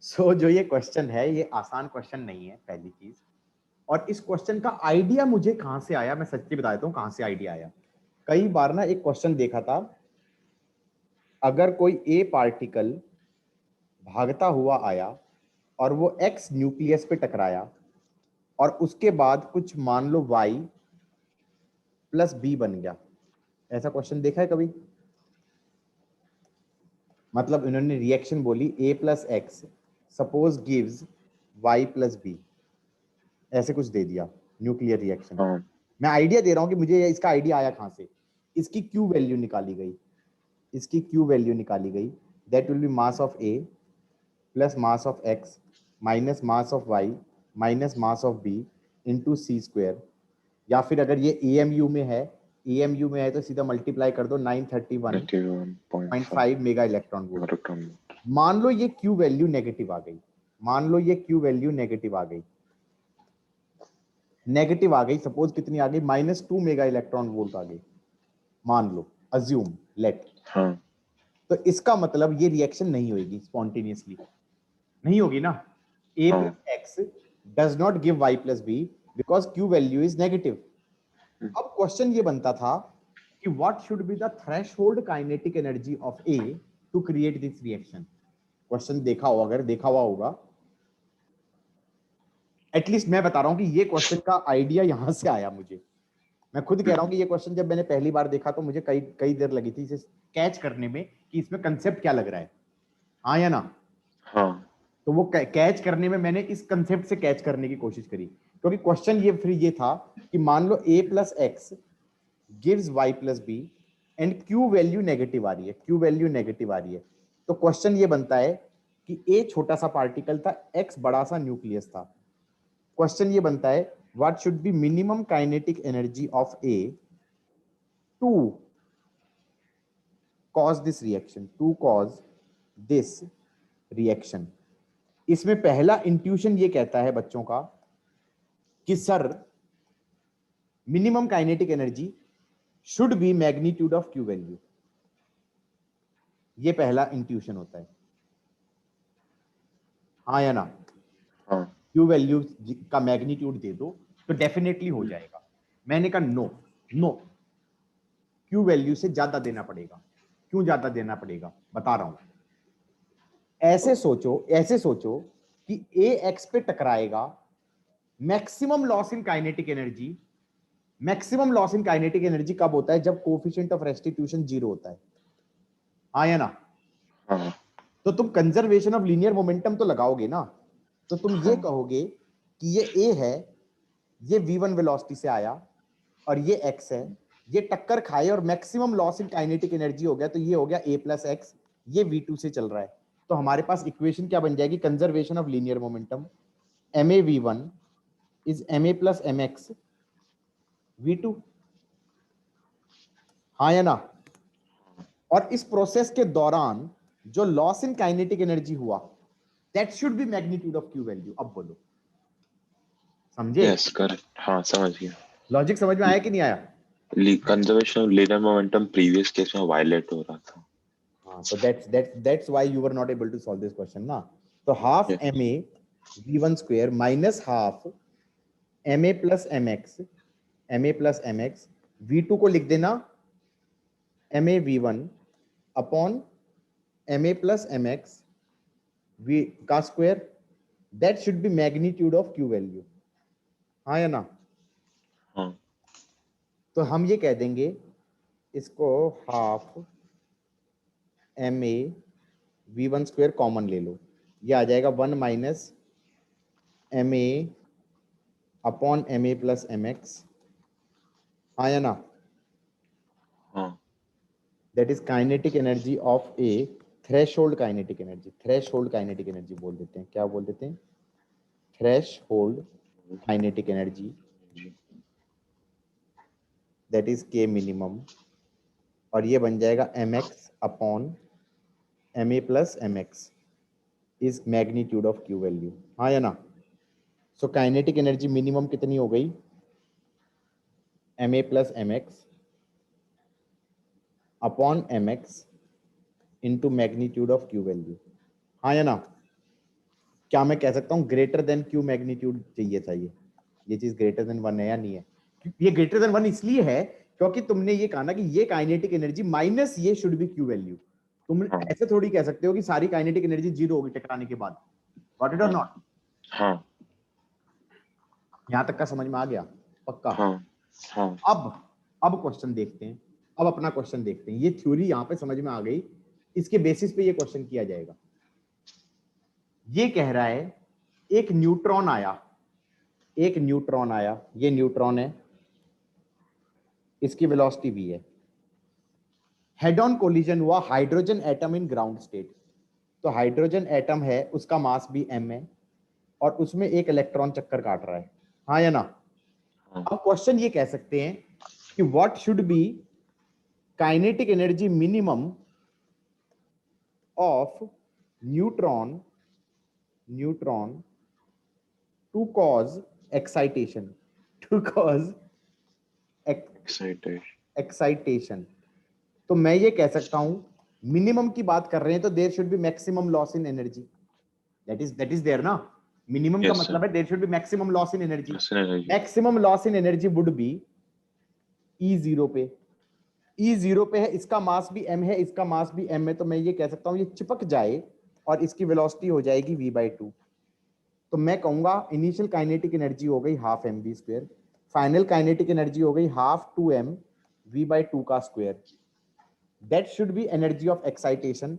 जो ये क्वेश्चन है ये आसान क्वेश्चन नहीं है पहली चीज। और इस क्वेश्चन का आइडिया मुझे कहां से आया, मैं सच्ची बता देता हूं कहां से आइडिया आया। कई बार ना एक क्वेश्चन देखा था, अगर कोई ए पार्टिकल भागता हुआ आया और वो एक्स न्यूक्लियस पे टकराया और उसके बाद कुछ मान लो वाई प्लस बी बन गया, ऐसा क्वेश्चन देखा है कभी? मतलब इन्होंने रिएक्शन बोली A plus X suppose gives Y plus B, ऐसे कुछ दे दिया न्यूक्लियर रिएक्शन। हाँ मैं आइडिया दे रहा हूं कि मुझे इसका आइडिया आया कहां से। इसकी क्यू वैल्यू निकाली गई, इसकी क्यू वैल्यू निकाली गई, that will be mass of A plus mass of X minus mass of Y minus mass of B into C square. या फिर अगर ये एएमयू में है, एएमयू में है तो सीधा मल्टीप्लाई कर दो 931.5 मेगा इलेक्ट्रॉन वोल्ट। मान लो ये क्यू वैल्यू नेगेटिव आ गई, मान लो ये क्यू वैल्यू नेगेटिव आ गई, नेगेटिव आ गई, सपोज कितनी आ गई, -2 मेगा इलेक्ट्रॉन वोल्ट आ गई, मान लो, अज्यूम, लेट। हाँ तो इसका मतलब ये रिएक्शन नहीं होगी स्पॉन्टेनियसली, नहीं होगी ना। ए हाँ plus X does not give Y plus B because Q value is negative. अब क्वेश्चन ये बनता था कि what should be the threshold kinetic energy of A to create this reaction. Question देखा हो, अगर देखा हुआ होगा, एटलीस्ट मैं बता रहा हूं कि ये क्वेश्चन का आइडिया यहां से आया मुझे। मैं खुद कह रहा हूं कि ये क्वेश्चन जब मैंने पहली बार देखा तो मुझे कई कई देर लगी थी इसे कैच करने में कि इसमें कंसेप्ट क्या लग रहा है, हाँ या ना। हाँ तो वो कैच करने में मैंने इस कंसेप्ट से कैच करने की कोशिश करी, क्योंकि क्वेश्चन ये फिर ये था कि मान लो a plus X gives y plus B and Q value negative आ रही है, क्यू वैल्यू नेगेटिव आ रही है। तो क्वेश्चन ये बनता है कि a छोटा सा पार्टिकल था, x बड़ा सा न्यूक्लियस था। क्वेश्चन ये बनता है what should be minimum kinetic energy of a to cause this reaction, to cause this reaction. इसमें पहला इंट्यूशन ये कहता है बच्चों का कि sir minimum kinetic energy should be magnitude of Q value, ये पहला इंट्यूशन होता है, हाँ या ना। हाँ क्यू वैल्यू का मैग्नीट्यूड दे दो तो डेफिनेटली हो जाएगा। मैंने कहा नो, नो, क्यू वैल्यू से ज्यादा देना पड़ेगा। क्यों ज्यादा देना पड़ेगा बता रहा हूं। ऐसे सोचो, ऐसे सोचो कि ए एक्स पे टकराएगा, maximum loss in kinetic energy, maximum loss in kinetic energy कब होता है? जब कोफिशिएंट ऑफ रेस्टिट्यूशन 0 होता है, हाँ या ना। हाँ तो तुम कंजर्वेशन ऑफ लीनियर मोमेंटम तो लगाओगे ना। तो तुम ये हाँ कहोगे कि ये ए है, ये v1 वेलोसिटी से आया और ये x है, ये टक्कर खाए और maximum loss in kinetic energy हो गया, तो ये हो गया a प्लस एक्स, ये v2 से चल रहा है। तो हमारे पास इक्वेशन क्या बन जाएगी? Conservation of linear momentum ma v1 is ma plus mx v2, हाँ या ना। और इस प्रोसेस के दौरान जो लॉस इन काइनेटिक एनर्जी हुआ that should be magnitude of Q value. अब बोलो, समझे? यस करेक्ट, हाँ समझ गया। लॉजिक समझ में आया कि नहीं आया? Conservation of linear momentum previous case में वायलेट हो रहा था। हाँ, so that's why you were not able to solve this question ना। तो half Yes. ma v1 square minus half ma plus mx v2 को लिख देना ma v1 upon ma plus mx v का square, that should be magnitude of Q value, हाँ या ना। हाँ तो हम ये कह देंगे इसको half ma v1 square common ले लो, ये आ जाएगा 1 minus ma upon ma plus mx, हाँ या ना। हाँ that is kinetic energy of A, threshold kinetic energy, threshold kinetic energy बोल देते हैं, क्या बोल देते हैं? थ्रेशोल्ड काइनेटिक एनर्जी, जी दैट इज के मिनिमम, और ये बन जाएगा mx upon ma plus mx is magnitude of Q value, हाँ या ना। सो काइनेटिक एनर्जी मिनिमम कितनी हो गई? ma plus mx upon mx into magnitude of Q value, हाँ या ना। क्या मैं कह सकता हूँ ग्रेटर देन क्यू मैग्नीट्यूड चाहिए था ये चीज ग्रेटर देन 1 है या नहीं है? ये ग्रेटर देन 1 इसलिए है क्योंकि तुमने ये कहा ना कि ये काइनेटिक एनर्जी माइनस ये शुड बी क्यू वैल्यू। तुम हाँ। ऐसे थोड़ी कह सकते हो कि सारी काइनेटिक एनर्जी जीरो होगी टकराने के बाद। गॉट इट और नॉट? हाँ यहां तक का समझ में आ गया? पक्का? हाँ हाँ। अब क्वेश्चन देखते हैं। अब अपना क्वेश्चन देखते हैं। ये थ्योरी यहां पे समझ में आ गई, इसके बेसिस पे ये क्वेश्चन किया जाएगा। ये कह रहा है एक न्यूट्रॉन आया, एक न्यूट्रॉन आया, ये न्यूट्रॉन है, इसकी वेलोसिटी v है। हेड ऑन कोलिजन हुआ hydrogen atom in ground state. तो हाइड्रोजन एटम है, उसका मास भी m है और उसमें एक इलेक्ट्रॉन चक्कर काट रहा है, हाँ या ना? हाँ। अब क्वेश्चन ये कह सकते हैं कि what should be kinetic energy minimum of neutron to cause excitation, to cause excited. Excitation. तो मैं ये कह सकता हूं मिनिमम की बात कर रहे हैं तो there should be maximum loss in energy. That is there ना। मिनिमम का Yes, sir. मतलब है there should be maximum loss in energy. Yes, energy. Maximum loss in energy would be E0 पे। E0 पे है, इसका मास भी m है, इसका मास भी m है, तो मैं ये कह सकता हूं ये चिपक जाए और इसकी वेलोसिटी हो जाएगी v/2। तो मैं कहूंगा इनिशियल काइनेटिक एनर्जी हो गई half mv², final kinetic energy हो गई हाफ 2m v/2 का square. That should B energy of excitation.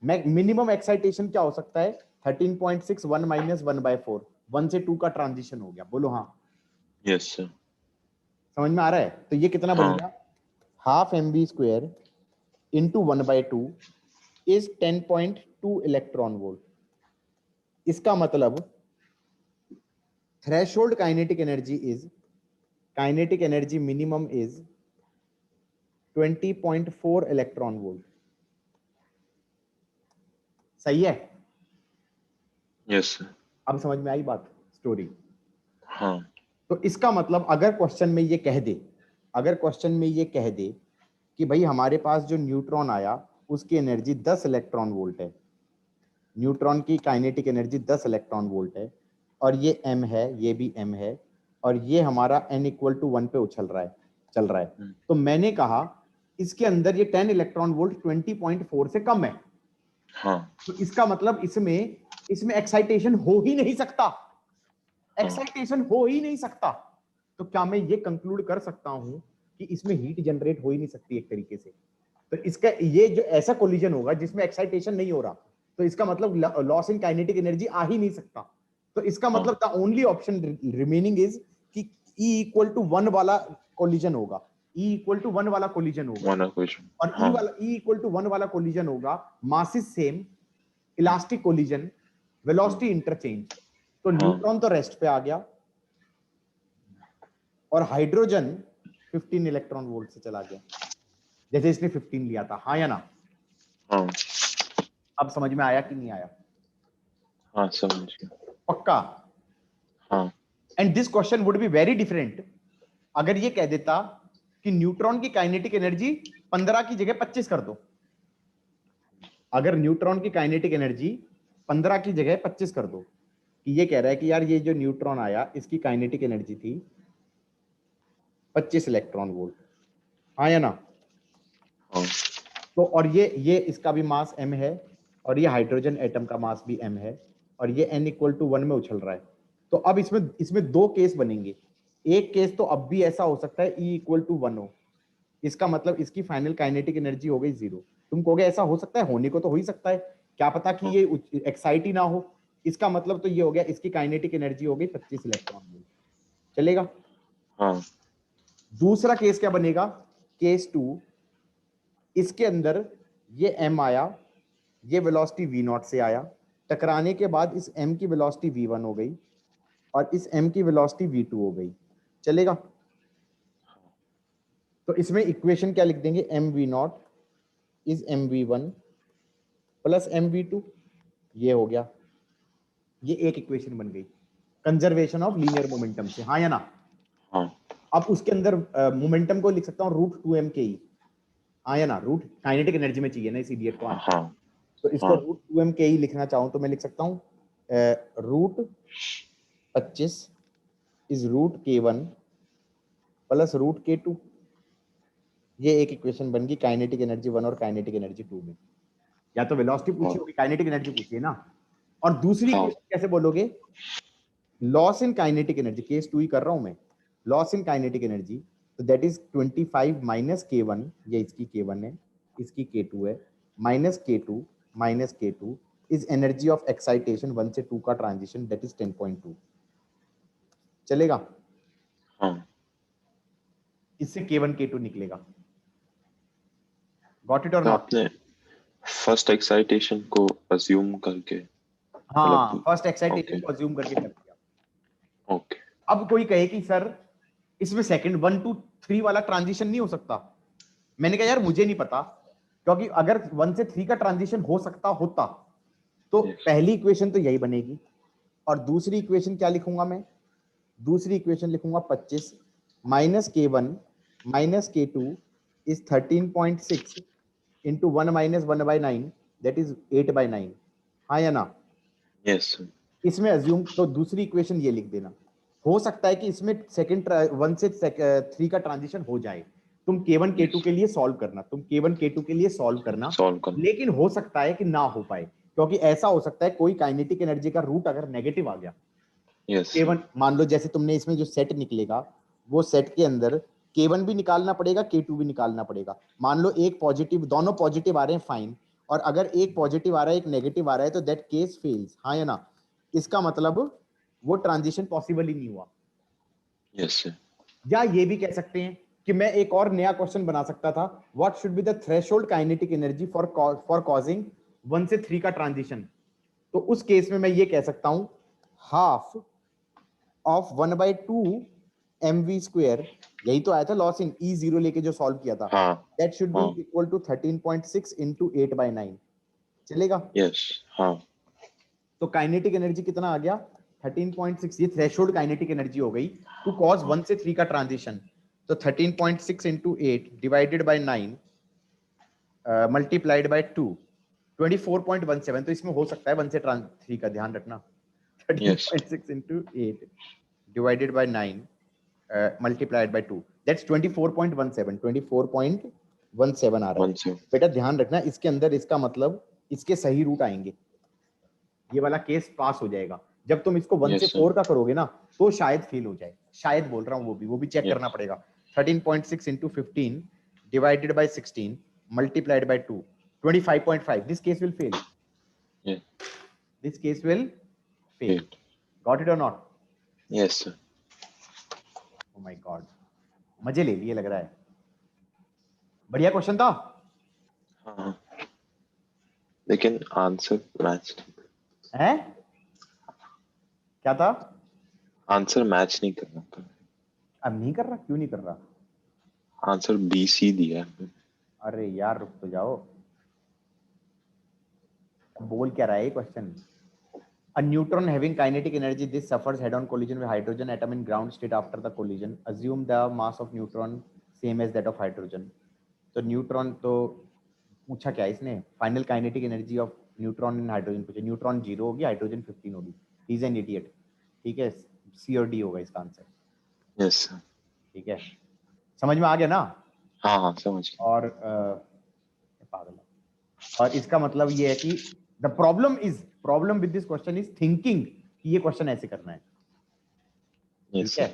Minimum excitation क्या हो सकता है? 13.6 1 माइनस 1/4, 1 से 2 का ट्रांजिशन हो गया। बोलो हाँ। Yes, sir. समझ में आ रहा है? तो ये कितना बन हाँ। गया? Half mv² into 1/2 is 10.2 electron volt. इसका मतलब threshold kinetic energy minimum is 20.4 electron volt. सही है? Yes, sir. अब समझ में आई बात, स्टोरी? हाँ। तो इसका मतलब अगर क्वेश्चन में ये कह दे, अगर क्वेश्चन में ये कह दे कि भाई हमारे पास जो न्यूट्रॉन आया उसकी एनर्जी 10 इलेक्ट्रॉन वोल्ट है, न्यूट्रॉन की काइनेटिक एनर्जी 10 इलेक्ट्रॉन वोल्ट है और ये m है, ये भी m है और ये हमारा n=1 पे उछल रहा है, चल रहा है। तो मैंने कहा इसके अंदर ये 10 इलेक्ट्रॉन वोल्ट 20.4 से कम है। हाँ। तो इसका मतलब इसमें एक्साइटेशन हो ही नहीं सकता, एक्साइटेशन हो ही नहीं सकता। तो क्या मैं ये कंक्लूड कर सकता हूं कि इसमें हीट जनरेट हो ही नहीं सकती एक तरीके से? तो इसका ये जो ऐसा कोलिजन होगा जिसमें एक्साइटेशन नहीं हो रहा, तो इसका मतलब लॉस इन काइनेटिक एनर्जी आ ही नहीं सकता। तो इसका मतलब the only option remaining is कि E=1 वाला कोलिजन होगा, E=1 वाला कोलिजन होगा। One equation. और E=1 वाला कोलिजन होगा, masses same, elastic collision, velocity interchange. तो न्यूट्रॉन तो रेस्ट पे आ गया और हाइड्रोजन 15 इलेक्ट्रॉन वोल्ट से चला गया, जैसे इसने 15 लिया था, हाँ या ना? हाँ। अब समझ में आया कि नहीं आया? हाँ, समझ गया। पक्का? हाँ। And this question would be very different अगर ये कह देता कि न्यूट्रॉन की काइनेटिक एनर्जी 15 की जगह 25 कर दो। अगर न्यूट्रॉन की काइनेटिक एनर्जी 15 की जगह 25 कर दो, कि ये कह रहा है कि यार ये जो न्यूट्रॉन आया इसकी काइनेटिक एनर्जी थी 25 इलेक्ट्रॉन वोल्ट, हाँ या ना? हाँ। तो और ये इसका भी मास m है और ये हाइड्रोजन एटम का मास भी m है और ये n=1 में उछल रहा है। तो अब इसमें दो केस बनेंगे। एक केस तो अब भी ऐसा हो सकता है E=1 हो, इसका मतलब इसकी फाइनल काइनेटिक एनर्जी हो गई 0। तुम कहोगे ऐसा हो सकता है, होने को तो हो ही सकता है, क्या पता कि ये एक्साइट ही ना हो। इसका मतलब तो ये हो गया इसकी काइनेटिक एनर्जी हो गई 25 इलेक्ट्रॉन वोल्ट। चलेगा? हाँ। दूसरा केस क्या बनेगा? केस 2, इसके अंदर ये m आया, ये वेलोसिटी v0 से आया, टकराने के बाद इस m की वेलोसिटी v1 हो गई और इस m की वेलोसिटी v2 हो गई। चलेगा? तो इसमें इक्वेशन क्या लिख देंगे? mv0 is mv1 plus mv2। ये हो गया, ये एक इक्वेशन बन गई कंजर्वेशन ऑफ लीनियर मोमेंटम से, हाँ या ना? हाँ। अब उसके अंदर मोमेंटम को लिख सकता हूँ √2m/ke, हाँ या ना? रूट काइनेटिक एनर्जी में चाहिए ना इस इडियट को आंसर। हाँ। तो इसको √2m/ke लिखना चाहूँ तो मैं लिख सकता हूँ root 25 is root K1 plus root K2। ये एक इक्वेशन बन गई काइनेटिक एनर्जी 1 और काइनेटिक एनर्जी 2 में। या तो वेलोसिटी पूछी होगी, काइनेटिक एनर्जी पूछी है ना। और दूसरी हाँ। इक्वेशन कैसे बोलोगे? Loss in kinetic energy, case 2 ही कर रहा हूं मैं, लॉस इन काइनेटिक एनर्जी, तो दैट इज 25 माइनस K1, ये इसकी K1 है, इसकी K2 है, minus K2 is energy of excitation 1 से 2 का ट्रांजिशन, दैट इज 10.2। चलेगा? हाँ। इससे K1 K2 निकलेगा। गॉट इट और तो नॉट? आपने फर्स्ट एक्साइटेशन को अज्यूम करके, हाँ, मतलब फर्स्ट एक्साइटेशन ओके को अज्यूम करके कर दिया। ओके। अब कोई कहे कि सर इसमें सेकंड 1 to 3 वाला ट्रांजिशन नहीं हो सकता। मैंने कहा यार मुझे नहीं पता, क्योंकि अगर 1 से 3 का ट्रांजिशन हो सकता होता तो Yes. पहली इक्वेशन तो यही बनेगी, और दूसरी इक्वेशन क्या लिखूंगा मैं? दूसरी इक्वेशन लिखूंगा 25 minus K1 minus K2 is 13.6 into 1 minus 1/9, that is 8/9। हाँ या ना? यस। इसमें अज्यूम, तो दूसरी इक्वेशन ये लिख देना। हो सकता है कि इसमें सेकंड 1 से 3 का ट्रांजिशन हो जाए, तुम K1 K2 के लिए सॉल्व करना, सॉल्व करना। लेकिन हो सकता है कि ना हो पाए, क्योंकि ऐसा हो सकता है कोई काइनेटिक एनर्जी का रूट अगर नेगेटिव आ गया, यस। K1 मान लो जैसे तुमने इसमें जो सेट निकलेगा, वो सेट के अंदर K1 भी निकालना पड़ेगा, K2 भी निकालना पड़ेगा। मान लो एक पॉजिटिव, दोनों पॉजिटिव आ रहे हैं, फाइन, और अगर एक पॉजिटिव आ रहा है एक नेगेटिव आ रहा है, तो दैट केस फेल्स। हाँ या ना? इसका मतलब वो ट्रांजिशन पॉसिबल ही नहीं हुआ। यस। या ये भी कह सकते हैं कि मैं एक और नया क्वेश्चन बना सकता था, what should be the threshold kinetic energy for causing 1 से 3 का ट्रांजिशन। तो उस केस में मैं ये कह सकता हूं, हाफ ऑफ 1/2 mv स्क्वायर, यही तो आया था लॉस इन E0 लेके जो सॉल्व किया था, हाँ। दैट शुड बी हाँ। Equal to 13.6 into 8/9। चलेगा? यस। हाँ। तो काइनेटिक एनर्जी कितना आ गया? 13.6। ये थ्रेशोल्ड काइनेटिक एनर्जी हो गई टू कॉज 1 से 3 का ट्रांजिशन। तो 13.6 into 8 divided by 9 multiplied by 2, 24.17। तो इसमें हो सकता है 1 से 3 का, ध्यान रखना। 13.6 into 8 divided by 9 multiplied by 2, that's 24.17। 24.17 आ रहा है। बेटा ध्यान रखना, इसके अंदर इसका मतलब इसके सही रूट आएंगे, ये वाला केस पास हो जाएगा। जब तुम इसको 1 से 4 का करोगे ना, तो शायद फेल हो जाए, शायद बोल रहा हूँ, वो भी चेक करना पड़ेगा। 13.6 into 15 divided by 16 multiplied by 2, 25.5। This case will fail, this case will fail. Got it और not? Yes sir. Oh my God, मजे ले लिए लग रहा है। बढ़िया क्वेश्चन था। हाँ, लेकिन आंसर मैच है? क्या था? आंसर मैच नहीं कर रहा। अब नहीं कर रहा? क्यों नहीं कर रहा? आंसर BC दिया है। अरे यार रुक तो जाओ, बोल क्या रहा है question? A neutron having kinetic energy, this suffers head-on collision with hydrogen atom in ground state after the collision. Assume the mass of neutron same as that of hydrogen. तो न्यूट्रॉन तो पूछा क्या इसने? Final kinetic energy of neutron in hydrogen पूछे। Neutron 0 होगी, hydrogen 15 होगी। He is an idiot. ठीक है, सी और डी होगा इसका आंसर। Yes sir. ठीक है, समझ में आ गया ना? हाँ हाँ समझ गया। और पागल, और इसका मतलब ये है कि the problem with this question is thinking कि ये क्वेश्चन ऐसे करना है। ठीक है,